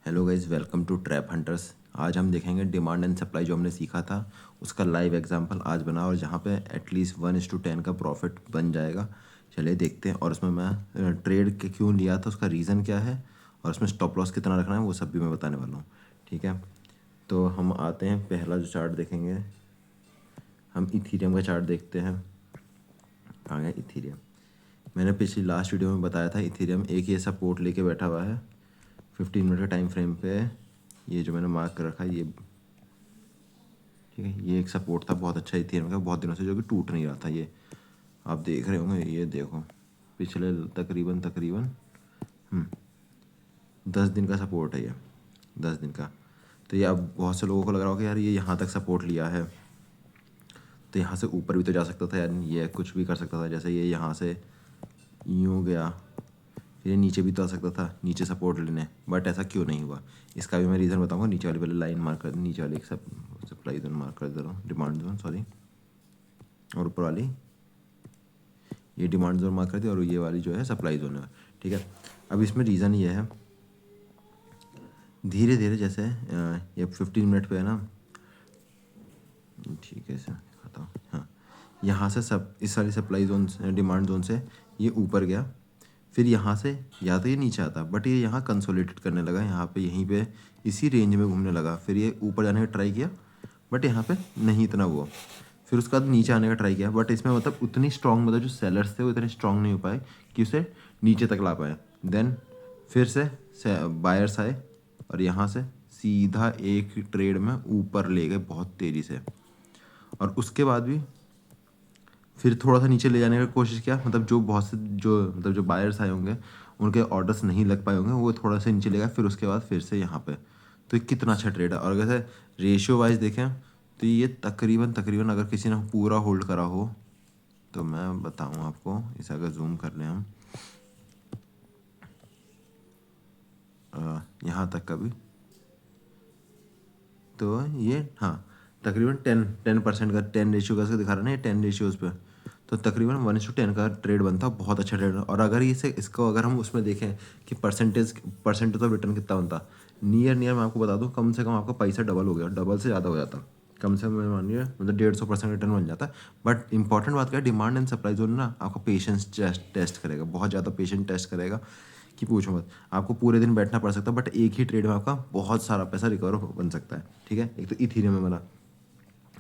Hello guys, welcome to Trap Hunters. आज हम देखेंगे डिमांड एंड सप्लाई जो हमने सीखा था उसका लाइव एग्जांपल आज बना और जहाँ पे एटलीस्ट 1:10 का प्रॉफिट बन जाएगा। चलिए देखते हैं। और उसमें मैं ट्रेड के क्यों लिया था, उसका रीज़न क्या है और उसमें स्टॉप लॉस कितना रखना है वो सब भी मैं बताने वाला हूँ। ठीक है, तो हम आते हैं। पहला जो चार्ट देखेंगे हम इथीरियम का चार्ट देखते हैं। आ गया इथीरियम। मैंने पिछली लास्ट वीडियो में बताया था इथेरियम एक ये सपोर्ट लेके बैठा हुआ है 15 मिनट के टाइम फ्रेम पे। ये जो मैंने मार्क कर रखा है ये, ठीक है, ये एक सपोर्ट था बहुत अच्छा इथेरियम का बहुत दिनों से, जो कि टूट नहीं रहा था। ये आप देख रहे होंगे, ये देखो पिछले तकरीबन 10 दिन का सपोर्ट है ये, 10 दिन का। तो ये अब बहुत से लोगों को लग रहा होगा यार ये यहाँ तक सपोर्ट लिया है तो यहाँ से ऊपर भी तो जा सकता था यार, ये कुछ भी कर सकता था। जैसे ये यहाँ से यूँ गया, फिर ये नीचे भी तो आ सकता था नीचे सपोर्ट लेने, बट ऐसा क्यों नहीं हुआ इसका भी मैं रीज़न बताऊंगा। नीचे वाली पहले लाइन मार्क कर, नीचे वाली एक सप्लाई जोन मार्क कर दे रहा हूँ, डिमांड जोन सॉरी, और ऊपर वाली ये डिमांड जोन मार्क कर दी और ये वाली जो है सप्लाई जोन है। ठीक है, अब इसमें रीज़न ये है धीरे धीरे जैसे ये 15 मिनट पे है ना, ठीक है इसे दिखाता हूँ। हाँ, यहाँ से सब इस वाली सप्लाई जोन डिमांड जोन से ये ऊपर गया, फिर यहाँ से या तो ये नीचे आता, बट ये यहाँ कंसोलिडेट करने लगा, यहाँ पे यहीं पे इसी रेंज में घूमने लगा। फिर ये ऊपर जाने का ट्राई किया बट यहाँ पे नहीं इतना हुआ। फिर उसके बाद नीचे आने का ट्राई किया, बट इसमें मतलब उतनी स्ट्रॉन्ग, मतलब जो सेलर्स थे वो इतने स्ट्रॉन्ग नहीं हो पाए कि उसे नीचे तक ला पाए। देन फिर से बायर्स आए और यहाँ से सीधा एक ट्रेड में ऊपर ले गए बहुत तेज़ी से, और उसके बाद भी फिर थोड़ा सा नीचे ले जाने की कोशिश किया। मतलब जो बहुत से जो बायर्स आए होंगे उनके ऑर्डर्स नहीं लग पाए होंगे, वो थोड़ा सा नीचे ले गया। फिर उसके बाद फिर से यहाँ पे, तो ये कितना अच्छा ट्रेड है। और अगर रेशियो वाइज देखें तो ये तकरीबन अगर किसी ने पूरा होल्ड करा हो तो मैं बताऊँ आपको, इसे अगर जूम कर लें हम यहाँ तक का भी, तो ये हाँ तकरीबन 10% का 10 रेशियो का दिखा रहा है ना, ये 10 रेशियोज पे, तो तकरीबन 1:10 का ट्रेड बनता, बहुत अच्छा ट्रेड। और अगर इसको अगर हम उसमें देखें कि परसेंटेज ऑफ रिटर्न कितना बनता, नियर मैं आपको बता दूं, कम से कम आपका पैसा डबल हो गया, डबल से ज़्यादा हो जाता। कम से कम मानिए मतलब 150% रिटर्न बन जाता है। बट इंपॉर्टेंट बात क्या है, डिमांड एंड सप्लाई जोन ना आपका पेशेंस टेस्ट करेगा, बहुत ज़्यादा पेशेंस टेस्ट करेगा कि पूछो मत। आपको पूरे दिन बैठना पड़ सकता है, बट एक ही ट्रेड में आपका बहुत सारा पैसा रिकवर बन सकता है। ठीक है, एक तो इथीरियम में बना।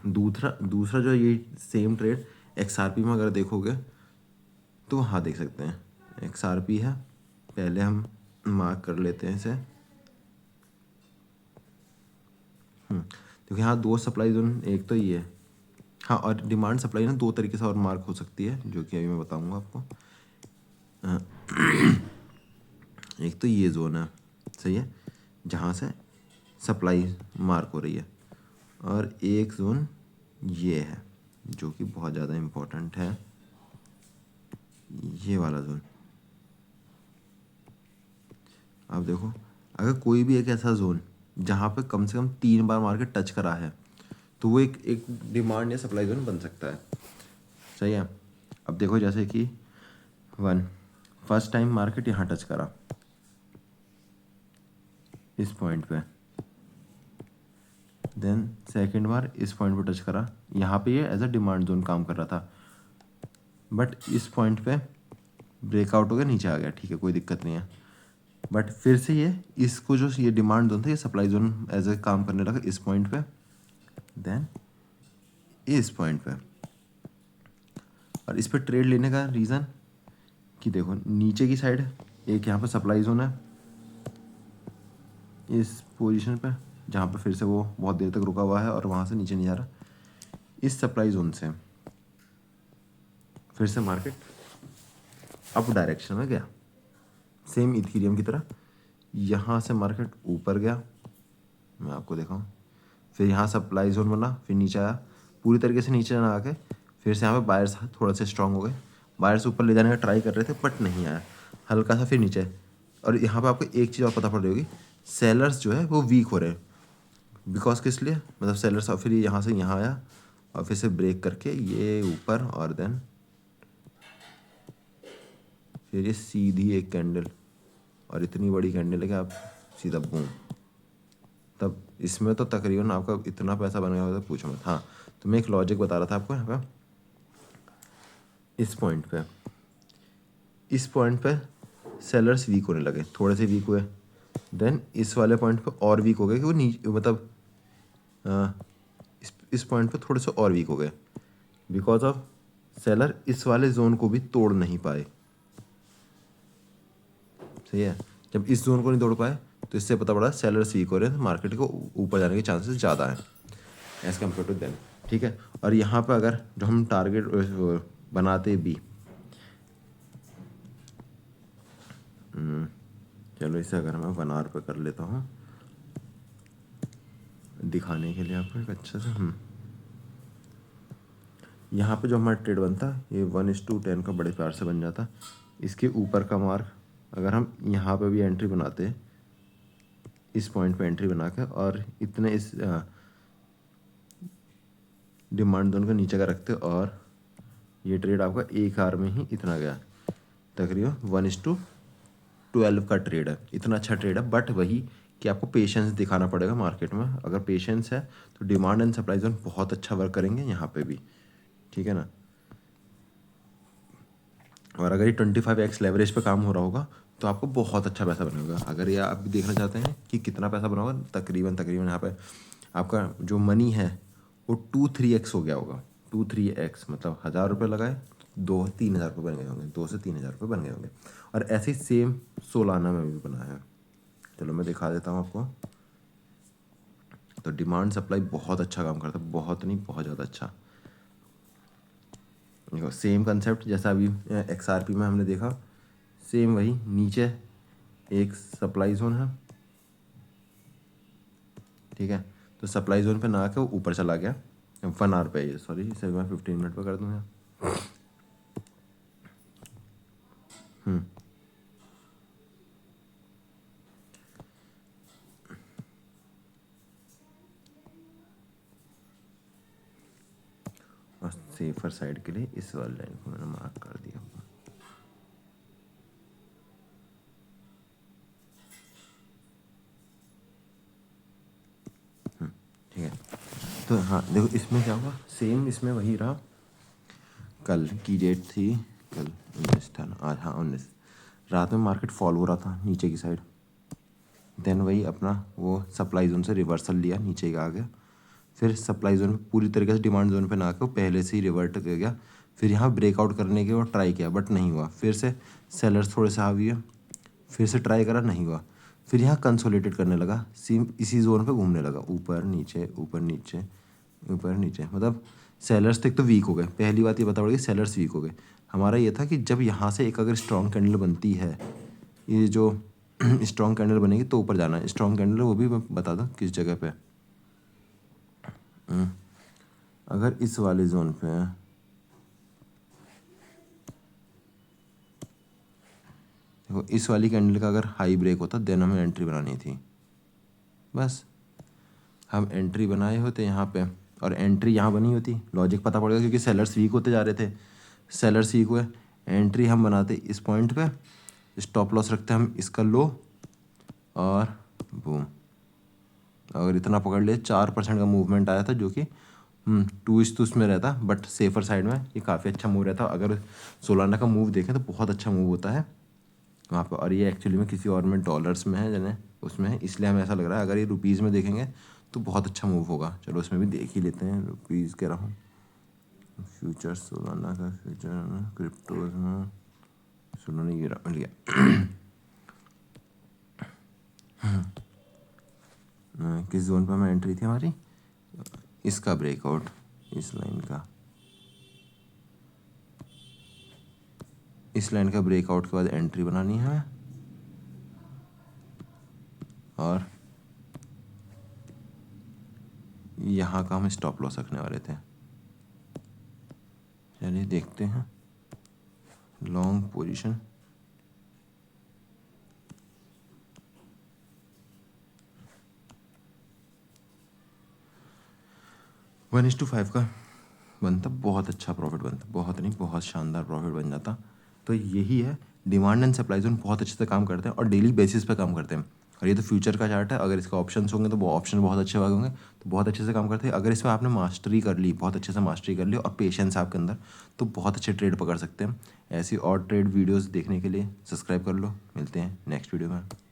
दूसरा दूसरा जो ये सेम ट्रेड XRP में अगर देखोगे तो हाँ देख सकते हैं XRP है। पहले हम मार्क कर लेते हैं इसे। क्योंकि हाँ दो सप्लाई जोन, एक तो ये, हाँ, और डिमांड सप्लाई ना दो तरीके से और मार्क हो सकती है, जो कि अभी मैं बताऊंगा आपको। एक तो ये जोन है, सही है, जहाँ से सप्लाई मार्क हो रही है, और एक जोन ये है जो कि बहुत ज़्यादा इम्पोर्टेंट है, ये वाला जोन। अब देखो, अगर कोई भी एक ऐसा जोन जहाँ पे कम से कम 3 बार मार्केट टच करा है तो वो एक डिमांड या सप्लाई जोन बन सकता है। सही है। अब देखो जैसे कि फर्स्ट टाइम मार्केट यहाँ टच करा इस पॉइंट पे, देन सेकंड बार इस पॉइंट पे टच करा, यहाँ पे ये एज अ डिमांड जोन काम कर रहा था, बट इस पॉइंट पे ब्रेकआउट हो गया, नीचे आ गया, ठीक है कोई दिक्कत नहीं है। बट फिर से ये इसको जो ये डिमांड जोन था ये सप्लाई जोन एज ए काम करने लगा इस पॉइंट पे, देन इस पॉइंट पे। और इस पे ट्रेड लेने का रीज़न कि देखो नीचे की साइड एक यहाँ पे सप्लाई जोन है इस पोजीशन पे, जहाँ पे फिर से वो बहुत देर तक रुका हुआ है और वहाँ से नीचे नहीं जा रहा। इस सप्लाई जोन से फिर से मार्केट अप डायरेक्शन में गया, सेम इथीरियम की तरह। यहाँ से मार्केट ऊपर गया, मैं आपको दिखाऊँ, फिर यहाँ सप्लाई जोन बना, फिर नीचे आया, पूरी तरीके से नीचे ना आके फिर से यहाँ पे बायर्स थोड़ा से स्ट्रांग हो गए, बायर्स ऊपर ले जाने का ट्राई कर रहे थे बट नहीं आया, हल्का सा फिर नीचे। और यहाँ पे आपको एक चीज़ और पता पड़ रही होगी, सेलर्स जो है वो वीक हो रहे हैं। बिकॉज किस लिए, मतलब सेलर्स, और फिर ये यहाँ से यहाँ आया और फिर से ब्रेक करके ये ऊपर, और देन फिर ये सीधी एक कैंडल, और इतनी बड़ी कैंडल है कि आप सीधा बूम तब इसमें तो तकरीबन आपका इतना पैसा बन गया होता है, पूछो मत। हाँ, तो मैं एक लॉजिक बता रहा था आपको यहाँ पे। इस पॉइंट पे सेलर्स वीक होने लगे, थोड़े से वीक हुए, देन इस वाले पॉइंट पे और वीक हो गए कि वो नीचे, मतलब इस पॉइंट पे थोड़े से और वीक हो गए, बिकॉज ऑफ सेलर इस वाले जोन को भी तोड़ नहीं पाए। सही है, जब इस जोन को नहीं तोड़ पाए तो इससे पता पड़ा सेलर्स वीक हो रहे हैं, तो मार्केट को ऊपर जाने के चांसेस ज़्यादा हैं एज़ कम्पेयर टू देम। ठीक है, और यहाँ पे अगर जो हम टारगेट बनाते भी, चलो इसे अगर मैं 1 आवर पे कर लेता हूँ दिखाने के लिए आपको एक अच्छे से। यहाँ पे जो हमारा ट्रेड बनता ये 1:10 का बड़े प्यार से बन जाता। इसके ऊपर का मार्क अगर हम यहाँ पे भी एंट्री बनाते, इस पॉइंट पे एंट्री बना के, और इतने इस डिमांड जोन को नीचे का रखते, और ये ट्रेड आपका 1 आवर में ही इतना गया, तकरीबन 1:12 का ट्रेड है। इतना अच्छा ट्रेड है, बट वही कि आपको पेशेंस दिखाना पड़ेगा मार्केट में। अगर पेशेंस है तो डिमांड एंड सप्लाई जोन बहुत अच्छा वर्क करेंगे यहाँ पे भी, ठीक है ना। और अगर ये 25x लेवरेज पे काम हो रहा होगा तो आपको बहुत अच्छा पैसा बनेगा। अगर ये आप भी देखना चाहते हैं कि कितना पैसा बना होगा, तकरीबन यहाँ पे आपका जो मनी है वो 2-3x हो गया होगा। 2-3x मतलब 1,000 रुपये लगाए, 2-3 हज़ार रुपये बन गए होंगे, 2 से 3 हज़ार रुपये बन गए होंगे। और ऐसे ही सेम सोलाना में भी बना है। चलो मैं दिखा देता हूँ आपको। तो डिमांड सप्लाई बहुत अच्छा काम करता है, बहुत नहीं बहुत ज़्यादा अच्छा। देखो सेम कंसेप्ट जैसा अभी XRP में हमने देखा, सेम वही, नीचे एक सप्लाई जोन है, ठीक है, तो सप्लाई जोन पे ना आके वो ऊपर चला गया 1 आवर पे। ये सॉरी, इसे मैं 15 मिनट पे कर दूँगा। और सेफर साइड के लिए इस वाली लाइन को मैंने मार्क कर दिया। ठीक है, तो हाँ देखो इसमें क्या हुआ, सेम इसमें वही रहा। कल की डेट थी, कल 19 था ना, आज हाँ 19। रात में मार्केट फॉल हो रहा था नीचे की साइड, देन वही अपना वो सप्लाई जोन से रिवर्सल लिया, नीचे का आ गया, फिर सप्लाई जोन पूरी तरीके से डिमांड जोन पे ना आकर पहले से ही रिवर्ट कर गया। फिर यहाँ ब्रेकआउट करने के और ट्राई किया बट नहीं हुआ, फिर से सेलर्स थोड़े से हावी है, फिर से ट्राई करा नहीं हुआ, फिर यहाँ कंसोलिडेट करने लगा, सेम इसी जोन पे घूमने लगा, ऊपर नीचे ऊपर नीचे ऊपर नीचे। मतलब सेलर्स तक तो वीक हो गए। पहली बात ये बता पड़ेगी, सेलर्स वीक हो गए। हमारा ये था कि जब यहाँ से एक अगर स्ट्रॉन्ग कैंडल बनती है, ये जो स्ट्रॉन्ग कैंडल बनेगी तो ऊपर जाना है। स्ट्रॉन्ग कैंडल वो भी मैं बता दूँ किस जगह पे, अगर इस वाले जोन पे देखो, इस वाली कैंडल का अगर हाई ब्रेक होता देन हमें एंट्री बनानी थी। बस हम एंट्री बनाए होते यहाँ पे, और एंट्री यहाँ बनी होती, लॉजिक पता पड़ेगा क्योंकि सेलर्स वीक होते जा रहे थे, सेलर्स वीक हुए, एंट्री हम बनाते इस पॉइंट पे, स्टॉप लॉस रखते हम इसका लो, और बूम, अगर इतना पकड़ ले 4% का मूवमेंट आया था, जो कि 2:2 में रहता, बट सेफर साइड में ये काफ़ी अच्छा मूव रहता। अगर सोलाना का मूव देखें तो बहुत अच्छा मूव होता है वहाँ पर, और ये एक्चुअली में किसी और में डॉलर्स में है जने उसमें है, इसलिए हमें ऐसा लग रहा है। अगर ये रुपीज़ में देखेंगे तो बहुत अच्छा मूव होगा। चलो उसमें भी देख ही लेते हैं, रुपीज़ कह रहा हूँ, फ्यूचर सोलाना का फ्यूचर क्रिप्टोज में सोलाना गिरा मिल गया। किस जोन पर हमें एंट्री थी हमारी, इसका ब्रेकआउट, इस लाइन का, इस लाइन का ब्रेकआउट के बाद एंट्री बनानी है, और यहाँ का हम स्टॉप लॉस रखने वाले थे। चलिए देखते हैं long position. One is to 5 का बनता, बहुत अच्छा प्रॉफिट बनता, बहुत नहीं बहुत शानदार प्रॉफिट बन जाता। तो यही है, डिमांड एंड सप्लाई जोन बहुत अच्छे से काम करते हैं और डेली बेसिस पे काम करते हैं। और ये तो फ्यूचर का चार्ट है। अगर इसका ऑप्शंस होंगे तो वो ऑप्शन बहुत अच्छे होंगे, तो बहुत अच्छे से काम करते हैं। अगर इसमें आपने मास्टरी कर ली, बहुत अच्छे से मास्टरी कर ली और पेशेंस आपके अंदर, तो बहुत अच्छे ट्रेड पकड़ सकते हैं। ऐसी और ट्रेड वीडियोस देखने के लिए सब्सक्राइब कर लो। मिलते हैं नेक्स्ट वीडियो में।